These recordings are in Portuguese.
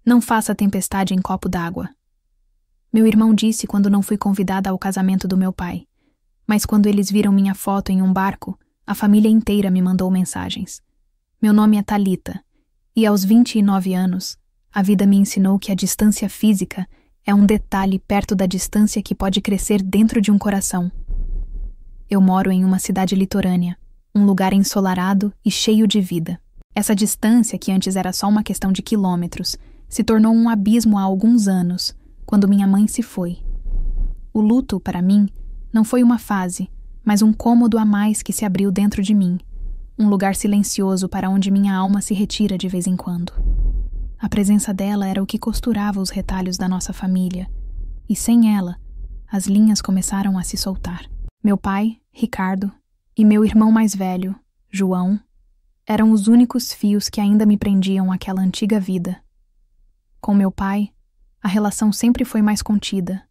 Não faça tempestade em copo d'água. Meu irmão disse quando não fui convidada ao casamento do meu pai. Mas quando eles viram minha foto em um barco, a família inteira me mandou mensagens. Meu nome é Thalita, e aos 29 anos, a vida me ensinou que a distância física é um detalhe perto da distância que pode crescer dentro de um coração. Eu moro em uma cidade litorânea, um lugar ensolarado e cheio de vida. Essa distância, que antes era só uma questão de quilômetros, se tornou um abismo há alguns anos, quando minha mãe se foi. O luto, para mim, não foi uma fase, mas um cômodo a mais que se abriu dentro de mim, um lugar silencioso para onde minha alma se retira de vez em quando. A presença dela era o que costurava os retalhos da nossa família, e sem ela, as linhas começaram a se soltar. Meu pai, Ricardo, e meu irmão mais velho, João, eram os únicos fios que ainda me prendiam àquela antiga vida. Com meu pai, a relação sempre foi mais contida,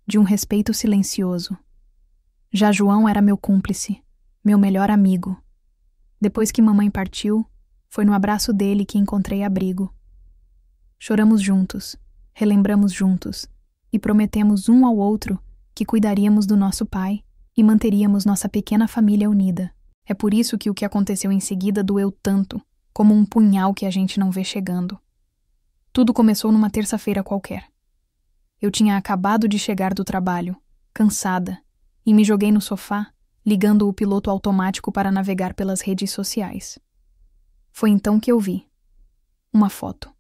de um respeito silencioso. Já João era meu cúmplice, meu melhor amigo. Depois que mamãe partiu, foi no abraço dele que encontrei abrigo. Choramos juntos, relembramos juntos e prometemos um ao outro que cuidaríamos do nosso pai e manteríamos nossa pequena família unida. É por isso que o que aconteceu em seguida doeu tanto, como um punhal que a gente não vê chegando. Tudo começou numa terça-feira qualquer. Eu tinha acabado de chegar do trabalho, cansada, e me joguei no sofá, ligando o piloto automático para navegar pelas redes sociais. Foi então que eu vi uma foto.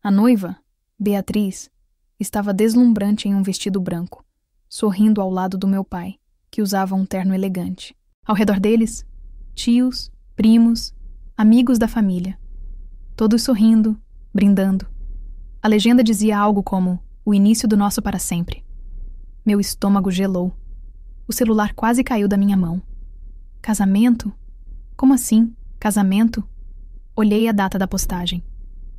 A noiva, Beatriz, estava deslumbrante em um vestido branco, sorrindo ao lado do meu pai, que usava um terno elegante. Ao redor deles, tios, primos, amigos da família. Todos sorrindo, brindando. A legenda dizia algo como o início do nosso para sempre. Meu estômago gelou. O celular quase caiu da minha mão. Casamento? Como assim? Casamento? Olhei a data da postagem.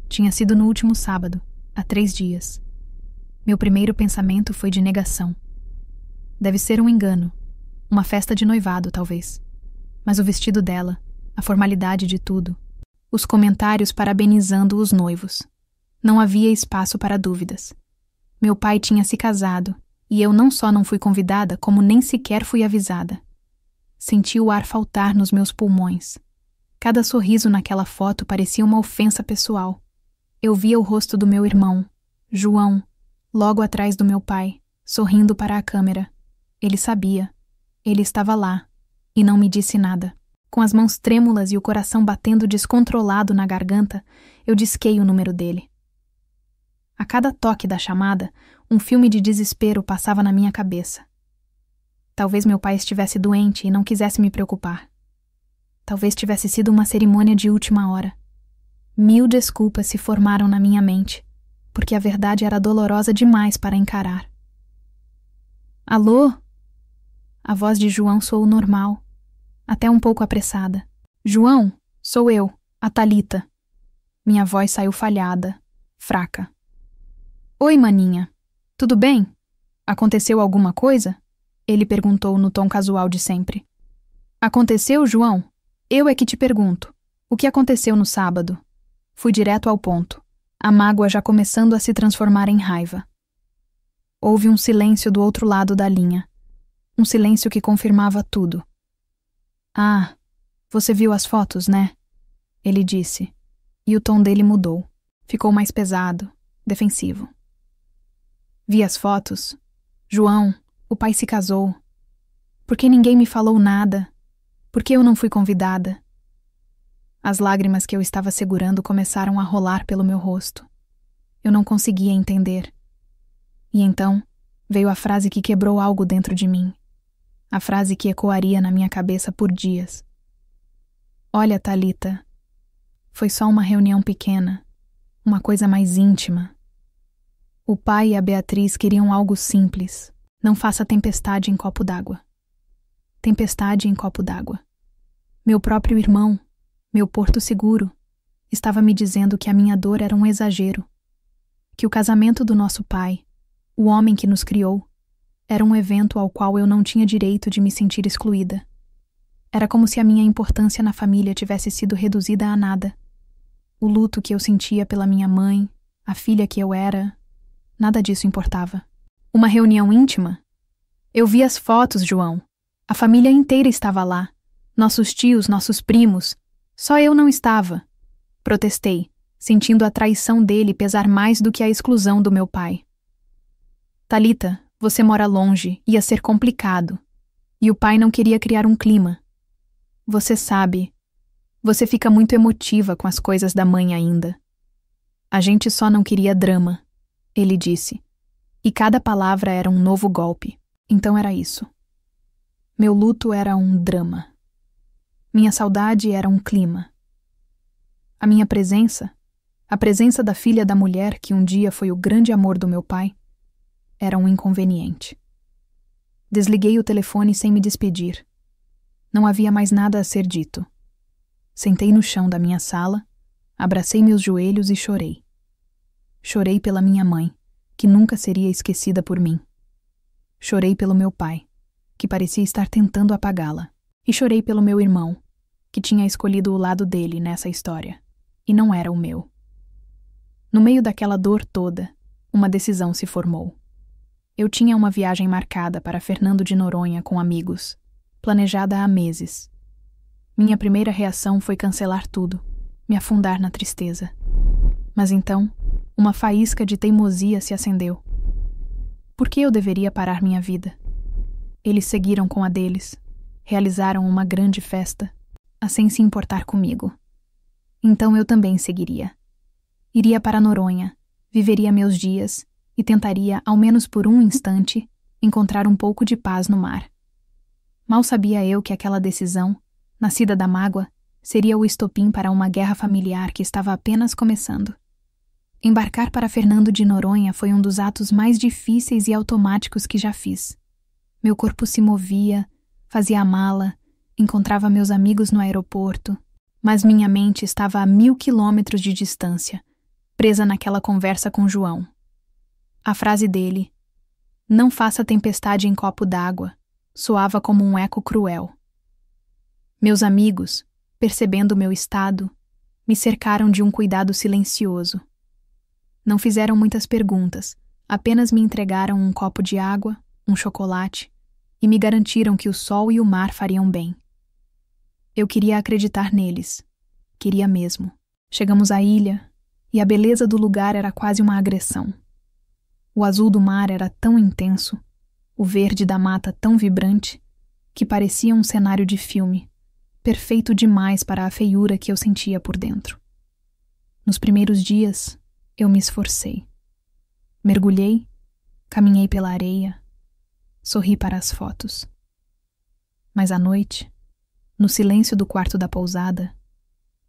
Tinha sido no último sábado, há 3 dias. Meu primeiro pensamento foi de negação. Deve ser um engano. Uma festa de noivado, talvez. Mas o vestido dela, a formalidade de tudo, os comentários parabenizando os noivos. Não havia espaço para dúvidas. Meu pai tinha se casado, e eu não só não fui convidada, como nem sequer fui avisada. Senti o ar faltar nos meus pulmões. Cada sorriso naquela foto parecia uma ofensa pessoal. Eu via o rosto do meu irmão, João, logo atrás do meu pai, sorrindo para a câmera. Ele sabia. Ele estava lá, e não me disse nada. Com as mãos trêmulas e o coração batendo descontrolado na garganta, eu disquei o número dele. A cada toque da chamada, um filme de desespero passava na minha cabeça. Talvez meu pai estivesse doente e não quisesse me preocupar. Talvez tivesse sido uma cerimônia de última hora. 1000 desculpas se formaram na minha mente, porque a verdade era dolorosa demais para encarar. Alô? A voz de João soou normal, até um pouco apressada. João, sou eu, a Thalita. Minha voz saiu falhada, fraca. Oi, maninha. Tudo bem? Aconteceu alguma coisa? Ele perguntou no tom casual de sempre. Aconteceu, João? Eu é que te pergunto. O que aconteceu no sábado? Fui direto ao ponto, a mágoa já começando a se transformar em raiva. Houve um silêncio do outro lado da linha. Um silêncio que confirmava tudo. Ah, você viu as fotos, né? Ele disse. E o tom dele mudou. Ficou mais pesado, defensivo. Vi as fotos. João, o pai se casou. Por que ninguém me falou nada? Por que eu não fui convidada? As lágrimas que eu estava segurando começaram a rolar pelo meu rosto. Eu não conseguia entender. E então, veio a frase que quebrou algo dentro de mim. A frase que ecoaria na minha cabeça por dias. Olha, Thalita, foi só uma reunião pequena, uma coisa mais íntima. O pai e a Beatriz queriam algo simples. Não faça tempestade em copo d'água. Tempestade em copo d'água. Meu próprio irmão, meu porto seguro, estava me dizendo que a minha dor era um exagero, que o casamento do nosso pai, o homem que nos criou, era um evento ao qual eu não tinha direito de me sentir excluída. Era como se a minha importância na família tivesse sido reduzida a nada. O luto que eu sentia pela minha mãe, a filha que eu era, nada disso importava. Uma reunião íntima? Eu vi as fotos, João. A família inteira estava lá. Nossos tios, nossos primos. Só eu não estava. Protestei, sentindo a traição dele pesar mais do que a exclusão do meu pai. Thalita, você mora longe, ia ser complicado. E o pai não queria criar um clima. Você sabe, você fica muito emotiva com as coisas da mãe ainda. A gente só não queria drama, ele disse. E cada palavra era um novo golpe. Então era isso. Meu luto era um drama. Minha saudade era um clima. A minha presença, a presença da filha da mulher que um dia foi o grande amor do meu pai, era um inconveniente. Desliguei o telefone sem me despedir. Não havia mais nada a ser dito. Sentei no chão da minha sala, abracei meus joelhos e chorei. Chorei pela minha mãe, que nunca seria esquecida por mim. Chorei pelo meu pai, que parecia estar tentando apagá-la. E chorei pelo meu irmão, que tinha escolhido o lado dele nessa história, e não era o meu. No meio daquela dor toda, uma decisão se formou. Eu tinha uma viagem marcada para Fernando de Noronha com amigos, planejada há meses. Minha primeira reação foi cancelar tudo, me afundar na tristeza. Mas então, uma faísca de teimosia se acendeu. Por que eu deveria parar minha vida? Eles seguiram com a deles, realizaram uma grande festa, sem se importar comigo. Então eu também seguiria. Iria para Noronha, viveria meus dias e tentaria, ao menos por um instante, encontrar um pouco de paz no mar. Mal sabia eu que aquela decisão, nascida da mágoa, seria o estopim para uma guerra familiar que estava apenas começando. Embarcar para Fernando de Noronha foi um dos atos mais difíceis e automáticos que já fiz. Meu corpo se movia, fazia a mala, encontrava meus amigos no aeroporto, mas minha mente estava a 1000 quilômetros de distância, presa naquela conversa com João. A frase dele, "Não faça tempestade em copo d'água", soava como um eco cruel. Meus amigos, percebendo meu estado, me cercaram de um cuidado silencioso. Não fizeram muitas perguntas, apenas me entregaram um copo de água, um chocolate, e me garantiram que o sol e o mar fariam bem. Eu queria acreditar neles. Queria mesmo. Chegamos à ilha, e a beleza do lugar era quase uma agressão. O azul do mar era tão intenso, o verde da mata tão vibrante, que parecia um cenário de filme, perfeito demais para a feiura que eu sentia por dentro. Nos primeiros dias, eu me esforcei. Mergulhei, caminhei pela areia, sorri para as fotos. Mas à noite, no silêncio do quarto da pousada,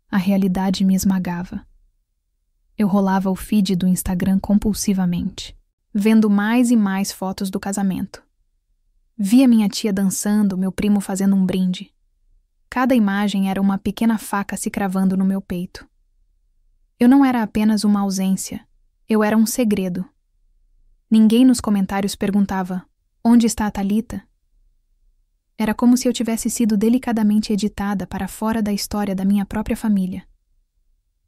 a realidade me esmagava. Eu rolava o feed do Instagram compulsivamente, vendo mais e mais fotos do casamento. Via minha tia dançando, meu primo fazendo um brinde. Cada imagem era uma pequena faca se cravando no meu peito. Eu não era apenas uma ausência, eu era um segredo. Ninguém nos comentários perguntava: onde está a Thalita? Era como se eu tivesse sido delicadamente editada para fora da história da minha própria família.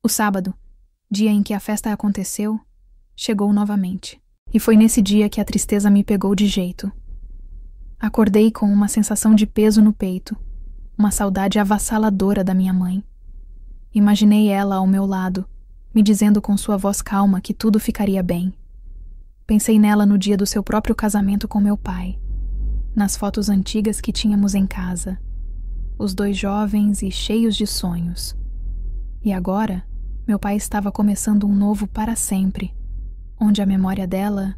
O sábado, dia em que a festa aconteceu, chegou novamente. E foi nesse dia que a tristeza me pegou de jeito. Acordei com uma sensação de peso no peito, uma saudade avassaladora da minha mãe. Imaginei ela ao meu lado, me dizendo com sua voz calma que tudo ficaria bem. Pensei nela no dia do seu próprio casamento com meu pai, nas fotos antigas que tínhamos em casa, os dois jovens e cheios de sonhos. E agora, meu pai estava começando um novo para sempre, onde a memória dela,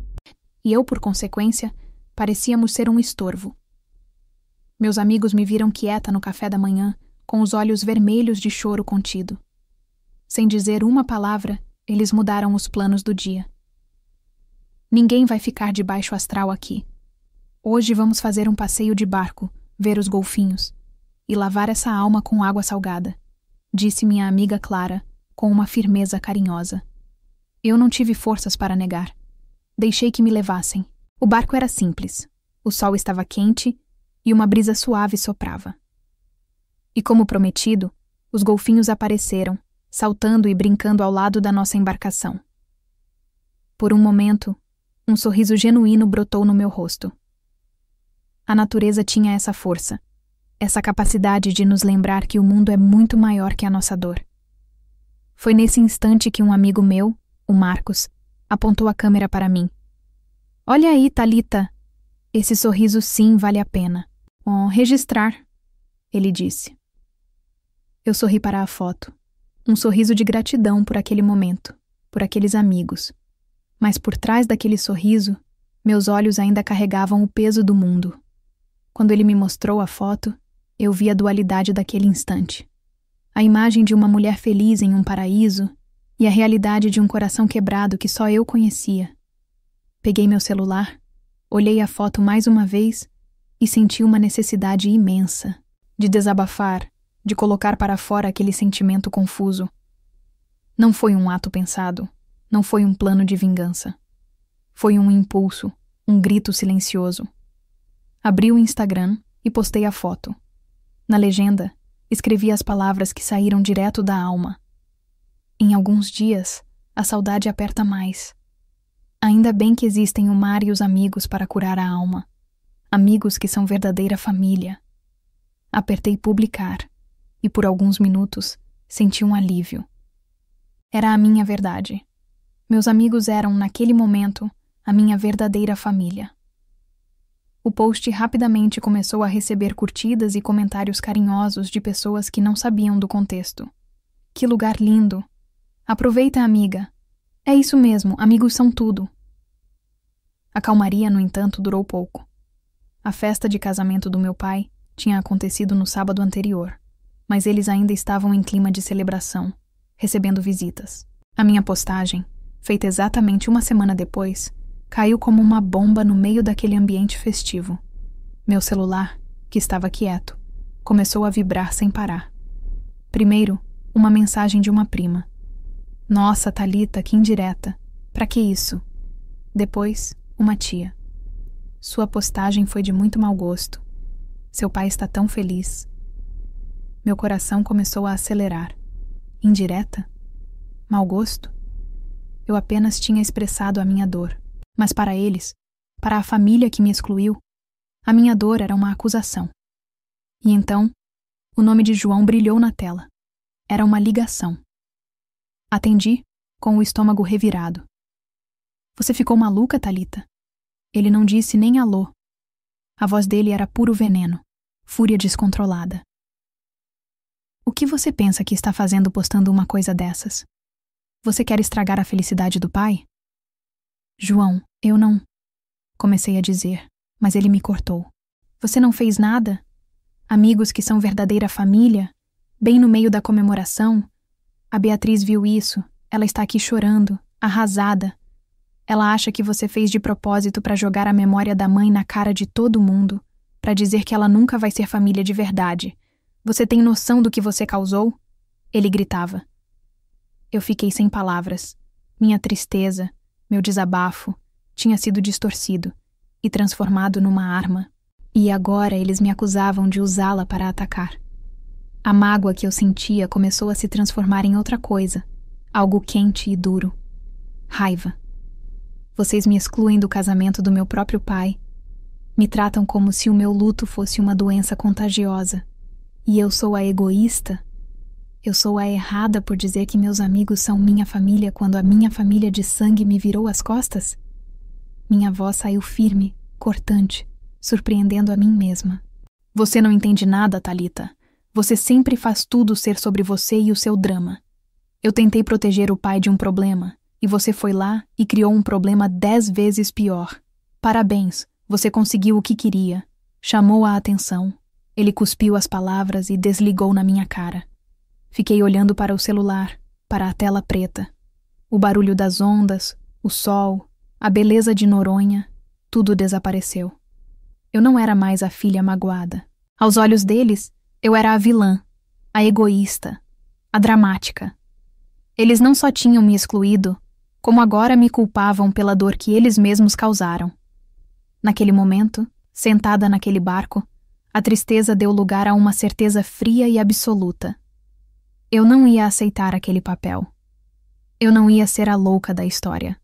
e eu por consequência, parecíamos ser um estorvo. Meus amigos me viram quieta no café da manhã, com os olhos vermelhos de choro contido. Sem dizer uma palavra, eles mudaram os planos do dia. Ninguém vai ficar de baixo astral aqui. Hoje vamos fazer um passeio de barco, ver os golfinhos, e lavar essa alma com água salgada, disse minha amiga Clara, com uma firmeza carinhosa. Eu não tive forças para negar. Deixei que me levassem. O barco era simples. O sol estava quente e uma brisa suave soprava. E como prometido, os golfinhos apareceram, saltando e brincando ao lado da nossa embarcação. Por um momento, um sorriso genuíno brotou no meu rosto. A natureza tinha essa força, essa capacidade de nos lembrar que o mundo é muito maior que a nossa dor. Foi nesse instante que um amigo meu, o Marcos, apontou a câmera para mim. Olha aí, Thalita. Esse sorriso sim vale a pena. Registrar, ele disse. Eu sorri para a foto. Um sorriso de gratidão por aquele momento, por aqueles amigos. Mas por trás daquele sorriso, meus olhos ainda carregavam o peso do mundo. Quando ele me mostrou a foto, eu vi a dualidade daquele instante. A imagem de uma mulher feliz em um paraíso e a realidade de um coração quebrado que só eu conhecia. Peguei meu celular, olhei a foto mais uma vez e senti uma necessidade imensa de desabafar, de colocar para fora aquele sentimento confuso. Não foi um ato pensado, não foi um plano de vingança. Foi um impulso, um grito silencioso. Abri o Instagram e postei a foto. Na legenda, escrevi as palavras que saíram direto da alma. Em alguns dias, a saudade aperta mais. Ainda bem que existem o mar e os amigos para curar a alma. Amigos que são verdadeira família. Apertei publicar e por alguns minutos senti um alívio. Era a minha verdade. Meus amigos eram, naquele momento, a minha verdadeira família. O post rapidamente começou a receber curtidas e comentários carinhosos de pessoas que não sabiam do contexto. Que lugar lindo! Aproveita, amiga. É isso mesmo, amigos são tudo. A calmaria, no entanto, durou pouco. A festa de casamento do meu pai tinha acontecido no sábado anterior, mas eles ainda estavam em clima de celebração, recebendo visitas. A minha postagem, feita exatamente uma semana depois, caiu como uma bomba no meio daquele ambiente festivo. Meu celular, que estava quieto, começou a vibrar sem parar. Primeiro, uma mensagem de uma prima. Nossa, Thalita, que indireta. Pra que isso? Depois, uma tia. Sua postagem foi de muito mau gosto. Seu pai está tão feliz. Meu coração começou a acelerar. Indireta? Mau gosto? Eu apenas tinha expressado a minha dor. Mas para eles, para a família que me excluiu, a minha dor era uma acusação. E então, o nome de João brilhou na tela. Era uma ligação. Atendi, com o estômago revirado. Você ficou maluca, Thalita? Ele não disse nem alô. A voz dele era puro veneno, fúria descontrolada. O que você pensa que está fazendo postando uma coisa dessas? Você quer estragar a felicidade do pai? João, eu não... Comecei a dizer, mas ele me cortou. Você não fez nada? Amigos que são verdadeira família? Bem no meio da comemoração? A Beatriz viu isso. Ela está aqui chorando, arrasada. Ela acha que você fez de propósito para jogar a memória da mãe na cara de todo mundo, para dizer que ela nunca vai ser família de verdade. Você tem noção do que você causou? Ele gritava. Eu fiquei sem palavras. Minha tristeza, meu desabafo, tinha sido distorcido e transformado numa arma. E agora eles me acusavam de usá-la para atacar. A mágoa que eu sentia começou a se transformar em outra coisa, algo quente e duro. Raiva. Vocês me excluem do casamento do meu próprio pai. Me tratam como se o meu luto fosse uma doença contagiosa. E eu sou a egoísta? Eu sou a errada por dizer que meus amigos são minha família quando a minha família de sangue me virou as costas? Minha voz saiu firme, cortante, surpreendendo a mim mesma. Você não entende nada, Thalita. Você sempre faz tudo ser sobre você e o seu drama. Eu tentei proteger o pai de um problema, e você foi lá e criou um problema 10 vezes pior. Parabéns, você conseguiu o que queria. Chamou a atenção. Ele cuspiu as palavras e desligou na minha cara. Fiquei olhando para o celular, para a tela preta. O barulho das ondas, o sol, a beleza de Noronha, tudo desapareceu. Eu não era mais a filha magoada. Aos olhos deles, eu era a vilã, a egoísta, a dramática. Eles não só tinham me excluído, como agora me culpavam pela dor que eles mesmos causaram. Naquele momento, sentada naquele barco, a tristeza deu lugar a uma certeza fria e absoluta. Eu não ia aceitar aquele papel. Eu não ia ser a louca da história.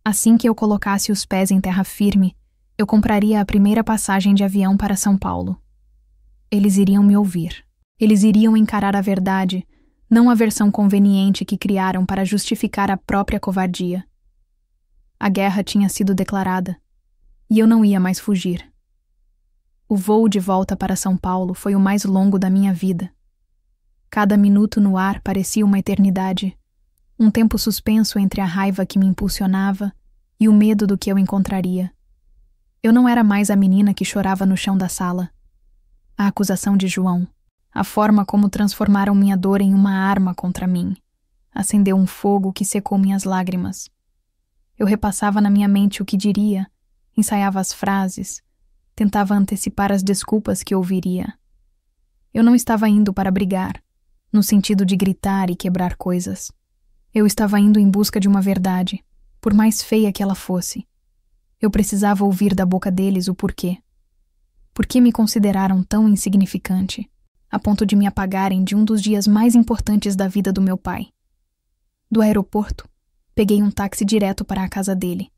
Assim que eu colocasse os pés em terra firme, eu compraria a primeira passagem de avião para São Paulo. Eles iriam me ouvir. Eles iriam encarar a verdade, não a versão conveniente que criaram para justificar a própria covardia. A guerra tinha sido declarada, e eu não ia mais fugir. O voo de volta para São Paulo foi o mais longo da minha vida. Cada minuto no ar parecia uma eternidade, um tempo suspenso entre a raiva que me impulsionava e o medo do que eu encontraria. Eu não era mais a menina que chorava no chão da sala. A acusação de João, a forma como transformaram minha dor em uma arma contra mim, acendeu um fogo que secou minhas lágrimas. Eu repassava na minha mente o que diria, ensaiava as frases, tentava antecipar as desculpas que ouviria. Eu não estava indo para brigar, no sentido de gritar e quebrar coisas. Eu estava indo em busca de uma verdade, por mais feia que ela fosse. Eu precisava ouvir da boca deles o porquê. Por que me consideraram tão insignificante, a ponto de me apagarem de um dos dias mais importantes da vida do meu pai? Do aeroporto, peguei um táxi direto para a casa dele,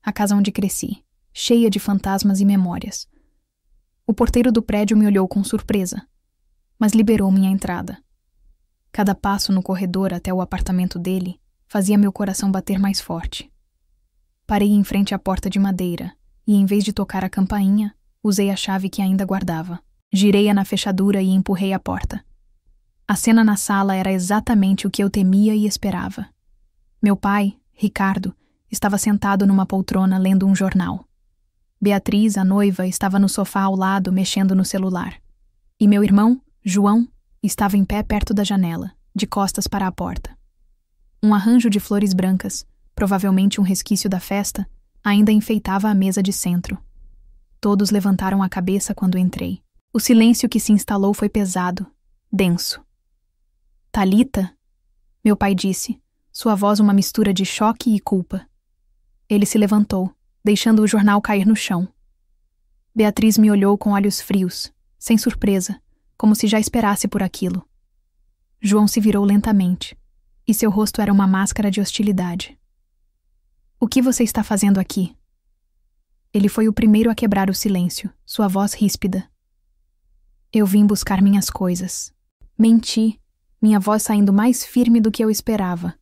a casa onde cresci, cheia de fantasmas e memórias. O porteiro do prédio me olhou com surpresa, mas liberou minha entrada. Cada passo no corredor até o apartamento dele fazia meu coração bater mais forte. Parei em frente à porta de madeira e, em vez de tocar a campainha, usei a chave que ainda guardava. Girei-a na fechadura e empurrei a porta. A cena na sala era exatamente o que eu temia e esperava. Meu pai, Ricardo, estava sentado numa poltrona lendo um jornal. Beatriz, a noiva, estava no sofá ao lado mexendo no celular. E meu irmão, João, estava em pé perto da janela, de costas para a porta. Um arranjo de flores brancas, provavelmente um resquício da festa, ainda enfeitava a mesa de centro. Todos levantaram a cabeça quando entrei. O silêncio que se instalou foi pesado, denso. Thalita? Meu pai disse, sua voz uma mistura de choque e culpa. Ele se levantou, deixando o jornal cair no chão. Beatriz me olhou com olhos frios, sem surpresa, como se já esperasse por aquilo. João se virou lentamente, e seu rosto era uma máscara de hostilidade. O que você está fazendo aqui? Ele foi o primeiro a quebrar o silêncio, sua voz ríspida. Eu vim buscar minhas coisas. Menti, minha voz saindo mais firme do que eu esperava.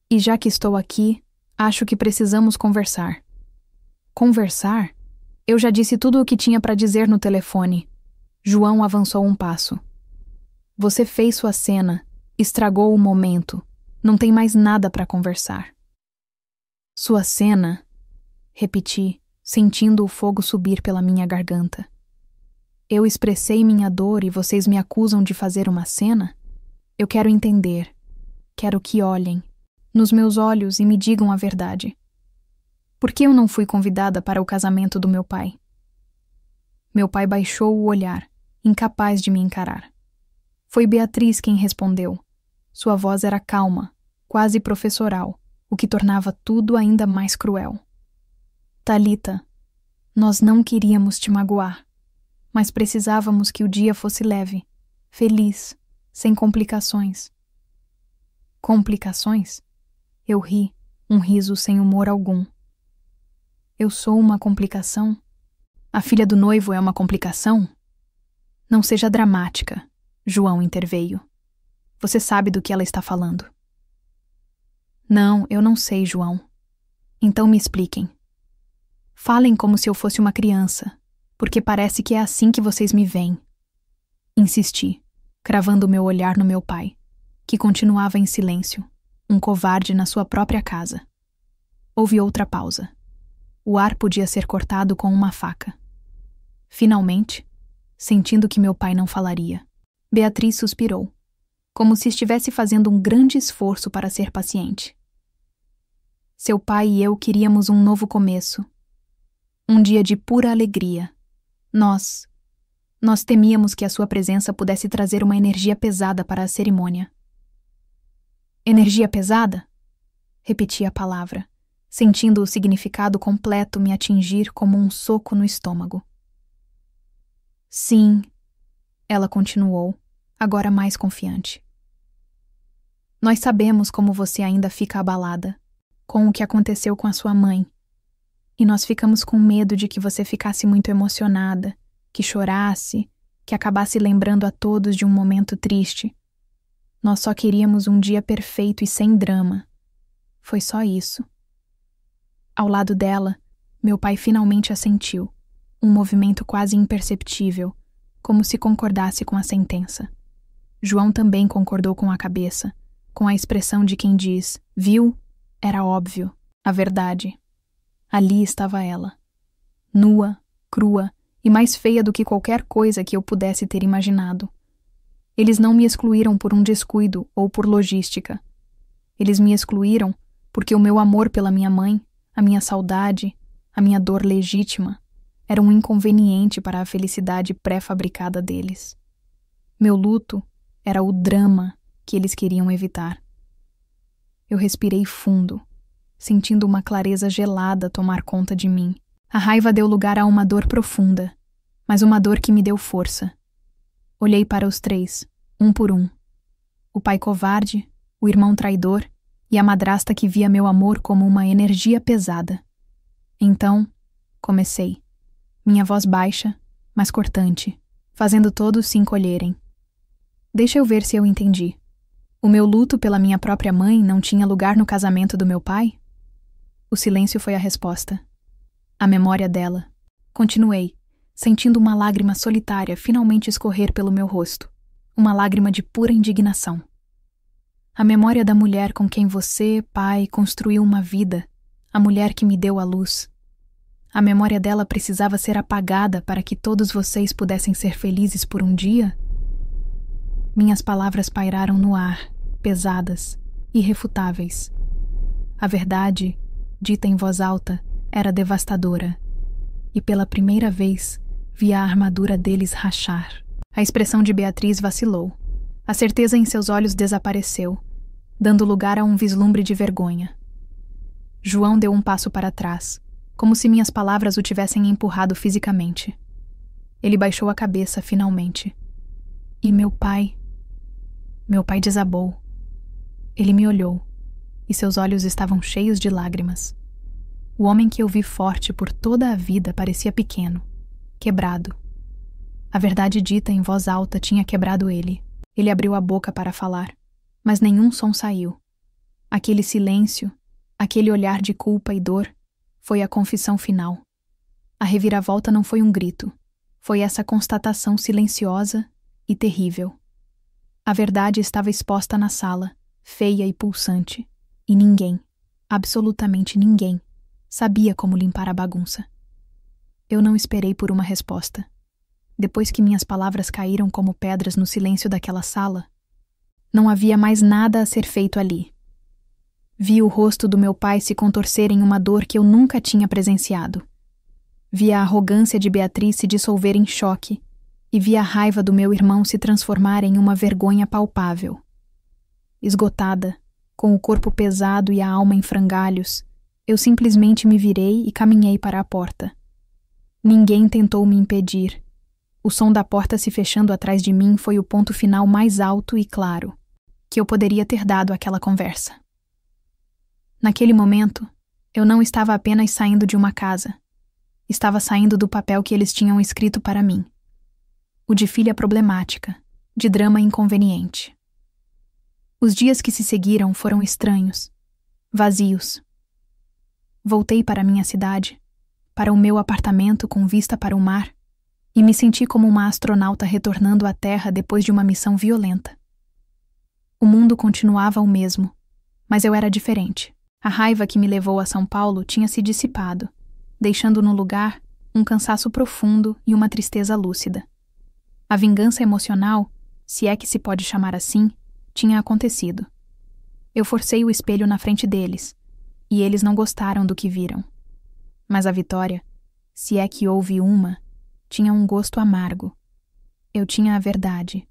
E já que estou aqui, acho que precisamos conversar. Conversar? Eu já disse tudo o que tinha para dizer no telefone. João avançou um passo. Você fez sua cena, estragou o momento. Não tem mais nada para conversar. Sua cena, repeti, sentindo o fogo subir pela minha garganta. Eu expressei minha dor e vocês me acusam de fazer uma cena? Eu quero entender. Quero que olhem nos meus olhos e me digam a verdade. Por que eu não fui convidada para o casamento do meu pai? Meu pai baixou o olhar, incapaz de me encarar. Foi Beatriz quem respondeu. Sua voz era calma, quase professoral, o que tornava tudo ainda mais cruel. Thalita, nós não queríamos te magoar, mas precisávamos que o dia fosse leve, feliz, sem complicações. Complicações? Eu ri, um riso sem humor algum. Eu sou uma complicação? A filha do noivo é uma complicação? Não seja dramática, João interveio. Você sabe do que ela está falando. Não, eu não sei, João. Então me expliquem. Falem como se eu fosse uma criança, porque parece que é assim que vocês me veem. Insisti, cravando meu olhar no meu pai, que continuava em silêncio, um covarde na sua própria casa. Houve outra pausa. O ar podia ser cortado com uma faca. Finalmente, sentindo que meu pai não falaria, Beatriz suspirou, como se estivesse fazendo um grande esforço para ser paciente. Seu pai e eu queríamos um novo começo. Um dia de pura alegria. Nós temíamos que a sua presença pudesse trazer uma energia pesada para a cerimônia. Energia pesada? Repeti a palavra, sentindo o significado completo me atingir como um soco no estômago. Sim, ela continuou, agora mais confiante. Nós sabemos como você ainda fica abalada. com o que aconteceu com a sua mãe. E nós ficamos com medo de que você ficasse muito emocionada, que chorasse, que acabasse lembrando a todos de um momento triste. Nós só queríamos um dia perfeito e sem drama. Foi só isso. Ao lado dela, meu pai finalmente assentiu, um movimento quase imperceptível, como se concordasse com a sentença. João também concordou com a cabeça, com a expressão de quem diz: viu? Era óbvio, a verdade. Ali estava ela, nua, crua e mais feia do que qualquer coisa que eu pudesse ter imaginado. Eles não me excluíram por um descuido ou por logística. Eles me excluíram porque o meu amor pela minha mãe, a minha saudade, a minha dor legítima, era um inconveniente para a felicidade pré-fabricada deles. Meu luto era o drama que eles queriam evitar. Eu respirei fundo, sentindo uma clareza gelada tomar conta de mim. A raiva deu lugar a uma dor profunda, mas uma dor que me deu força. Olhei para os três, um por um. O pai covarde, o irmão traidor e a madrasta que via meu amor como uma energia pesada. Então, comecei. Minha voz baixa, mas cortante, fazendo todos se encolherem. Deixa eu ver se eu entendi. O meu luto pela minha própria mãe não tinha lugar no casamento do meu pai? O silêncio foi a resposta. A memória dela. Continuei, sentindo uma lágrima solitária finalmente escorrer pelo meu rosto. Uma lágrima de pura indignação. A memória da mulher com quem você, pai, construiu uma vida. A mulher que me deu a luz. A memória dela precisava ser apagada para que todos vocês pudessem ser felizes por um dia? Minhas palavras pairaram no ar, pesadas, irrefutáveis. A verdade, dita em voz alta, era devastadora. E pela primeira vez, vi a armadura deles rachar. A expressão de Beatriz vacilou. A certeza em seus olhos desapareceu, dando lugar a um vislumbre de vergonha. João deu um passo para trás, como se minhas palavras o tivessem empurrado fisicamente. Ele baixou a cabeça, finalmente. E meu pai... Meu pai desabou. Ele me olhou, e seus olhos estavam cheios de lágrimas. O homem que eu vi forte por toda a vida parecia pequeno, quebrado. A verdade dita em voz alta tinha quebrado ele. Ele abriu a boca para falar, mas nenhum som saiu. Aquele silêncio, aquele olhar de culpa e dor, foi a confissão final. A reviravolta não foi um grito, foi essa constatação silenciosa e terrível. A verdade estava exposta na sala, feia e pulsante, e ninguém, absolutamente ninguém, sabia como limpar a bagunça. Eu não esperei por uma resposta. Depois que minhas palavras caíram como pedras no silêncio daquela sala, não havia mais nada a ser feito ali. Vi o rosto do meu pai se contorcer em uma dor que eu nunca tinha presenciado. Vi a arrogância de Beatriz se dissolver em choque e vi a raiva do meu irmão se transformar em uma vergonha palpável. Esgotada, com o corpo pesado e a alma em frangalhos, eu simplesmente me virei e caminhei para a porta. Ninguém tentou me impedir. O som da porta se fechando atrás de mim foi o ponto final mais alto e claro que eu poderia ter dado àquela conversa. Naquele momento, eu não estava apenas saindo de uma casa. Estava saindo do papel que eles tinham escrito para mim. O de filha problemática, de drama inconveniente. Os dias que se seguiram foram estranhos, vazios. Voltei para minha cidade, para o meu apartamento com vista para o mar, e me senti como uma astronauta retornando à Terra depois de uma missão violenta. O mundo continuava o mesmo, mas eu era diferente. A raiva que me levou a São Paulo tinha se dissipado, deixando no lugar um cansaço profundo e uma tristeza lúcida. A vingança emocional, se é que se pode chamar assim, tinha acontecido. Eu forcei o espelho na frente deles, e eles não gostaram do que viram. Mas a vitória, se é que houve uma, tinha um gosto amargo. Eu tinha a verdade,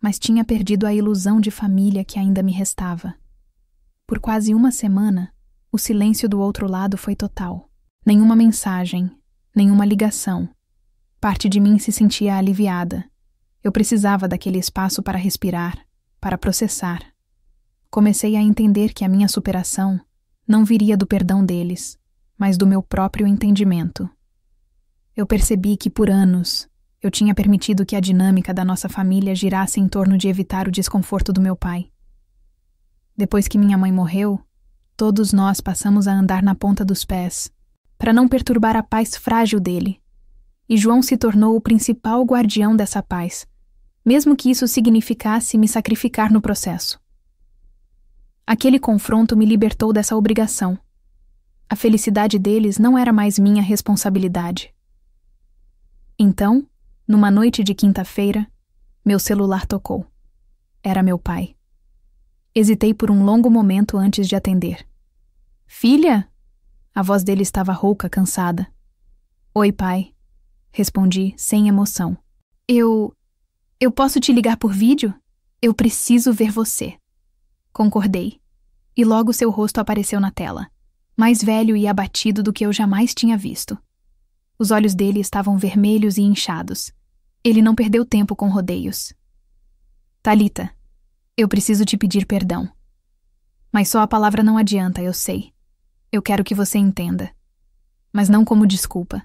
mas tinha perdido a ilusão de família que ainda me restava. Por quase uma semana, o silêncio do outro lado foi total. Nenhuma mensagem, nenhuma ligação. Parte de mim se sentia aliviada. Eu precisava daquele espaço para respirar, para processar. Comecei a entender que a minha superação não viria do perdão deles, mas do meu próprio entendimento. Eu percebi que, por anos, eu tinha permitido que a dinâmica da nossa família girasse em torno de evitar o desconforto do meu pai. Depois que minha mãe morreu, todos nós passamos a andar na ponta dos pés, para não perturbar a paz frágil dele. E João se tornou o principal guardião dessa paz, mesmo que isso significasse me sacrificar no processo. Aquele confronto me libertou dessa obrigação. A felicidade deles não era mais minha responsabilidade. Então, numa noite de quinta-feira, meu celular tocou. Era meu pai. Hesitei por um longo momento antes de atender. Filha? A voz dele estava rouca, cansada. Oi, pai. Respondi, sem emoção. Eu posso te ligar por vídeo? Eu preciso ver você. Concordei. E logo seu rosto apareceu na tela, mais velho e abatido do que eu jamais tinha visto. Os olhos dele estavam vermelhos e inchados. Ele não perdeu tempo com rodeios. Thalita, eu preciso te pedir perdão. Mas só a palavra não adianta, eu sei. Eu quero que você entenda. Mas não como desculpa,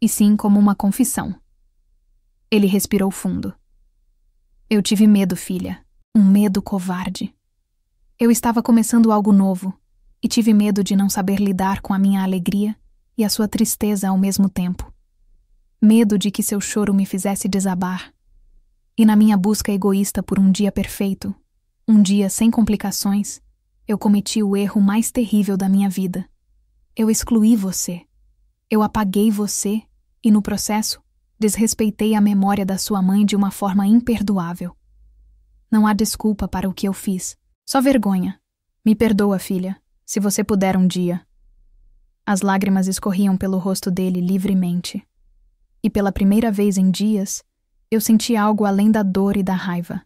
e sim como uma confissão. Ele respirou fundo. Eu tive medo, filha. Um medo covarde. Eu estava começando algo novo, e tive medo de não saber lidar com a minha alegria e a sua tristeza ao mesmo tempo. Medo de que seu choro me fizesse desabar. E na minha busca egoísta por um dia perfeito, um dia sem complicações, eu cometi o erro mais terrível da minha vida. Eu excluí você. Eu apaguei você e, no processo, desrespeitei a memória da sua mãe de uma forma imperdoável. Não há desculpa para o que eu fiz, só vergonha. Me perdoa, filha, se você puder um dia. As lágrimas escorriam pelo rosto dele livremente. E pela primeira vez em dias, eu senti algo além da dor e da raiva.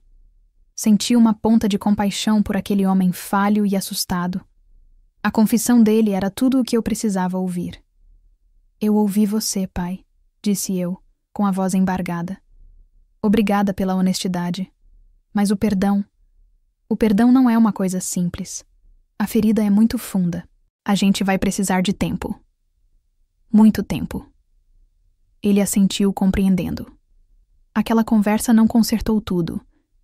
Senti uma ponta de compaixão por aquele homem falho e assustado. A confissão dele era tudo o que eu precisava ouvir. Eu ouvi você, pai, disse eu, com a voz embargada. Obrigada pela honestidade. Mas o perdão não é uma coisa simples. A ferida é muito funda. A gente vai precisar de tempo. Muito tempo. Ele assentiu, compreendendo. Aquela conversa não consertou tudo,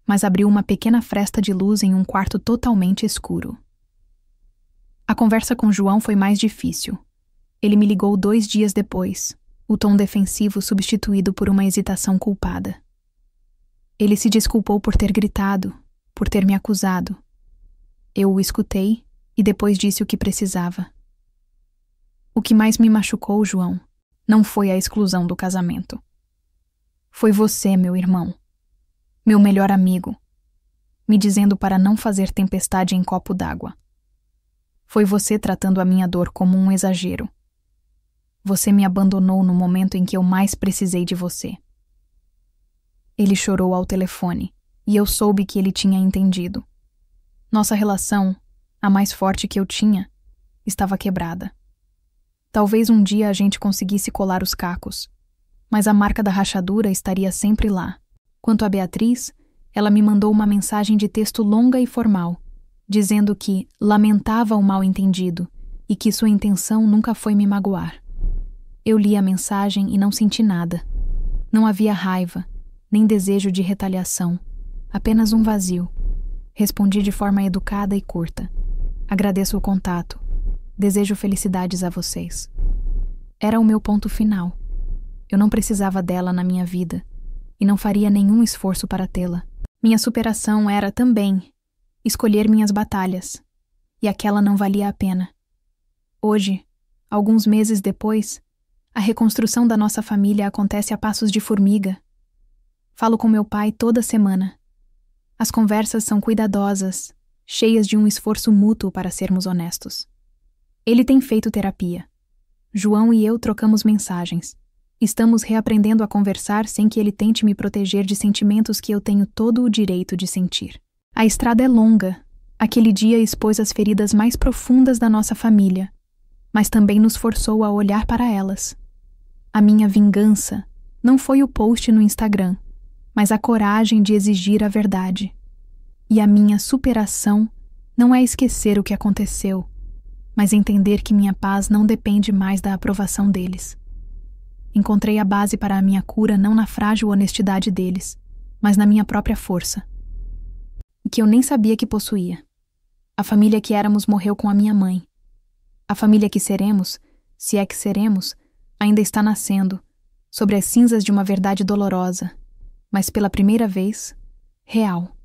mas abriu uma pequena fresta de luz em um quarto totalmente escuro. A conversa com João foi mais difícil. Ele me ligou 2 dias depois, o tom defensivo substituído por uma hesitação culpada. Ele se desculpou por ter gritado, por ter me acusado. Eu o escutei e depois disse o que precisava. O que mais me machucou, João, não foi a exclusão do casamento. Foi você, meu irmão, meu melhor amigo, me dizendo para não fazer tempestade em copo d'água. Foi você tratando a minha dor como um exagero. Você me abandonou no momento em que eu mais precisei de você. Ele chorou ao telefone, e eu soube que ele tinha entendido. Nossa relação, a mais forte que eu tinha, estava quebrada. Talvez um dia a gente conseguisse colar os cacos, mas a marca da rachadura estaria sempre lá. Quanto a Beatriz, ela me mandou uma mensagem de texto longa e formal, dizendo que lamentava o mal-entendido e que sua intenção nunca foi me magoar. Eu li a mensagem e não senti nada. Não havia raiva, nem desejo de retaliação, apenas um vazio. Respondi de forma educada e curta. Agradeço o contato. Desejo felicidades a vocês. Era o meu ponto final. Eu não precisava dela na minha vida e não faria nenhum esforço para tê-la. Minha superação era também escolher minhas batalhas, e aquela não valia a pena. Hoje, alguns meses depois, a reconstrução da nossa família acontece a passos de formiga. Falo com meu pai toda semana. As conversas são cuidadosas, cheias de um esforço mútuo para sermos honestos. Ele tem feito terapia. João e eu trocamos mensagens. Estamos reaprendendo a conversar sem que ele tente me proteger de sentimentos que eu tenho todo o direito de sentir. A estrada é longa. Aquele dia expôs as feridas mais profundas da nossa família, mas também nos forçou a olhar para elas. A minha vingança não foi o post no Instagram, mas a coragem de exigir a verdade. E a minha superação não é esquecer o que aconteceu, mas entender que minha paz não depende mais da aprovação deles. Encontrei a base para a minha cura não na frágil honestidade deles, mas na minha própria força, e que eu nem sabia que possuía. A família que éramos morreu com a minha mãe. A família que seremos, se é que seremos, ainda está nascendo, sobre as cinzas de uma verdade dolorosa, mas pela primeira vez, real.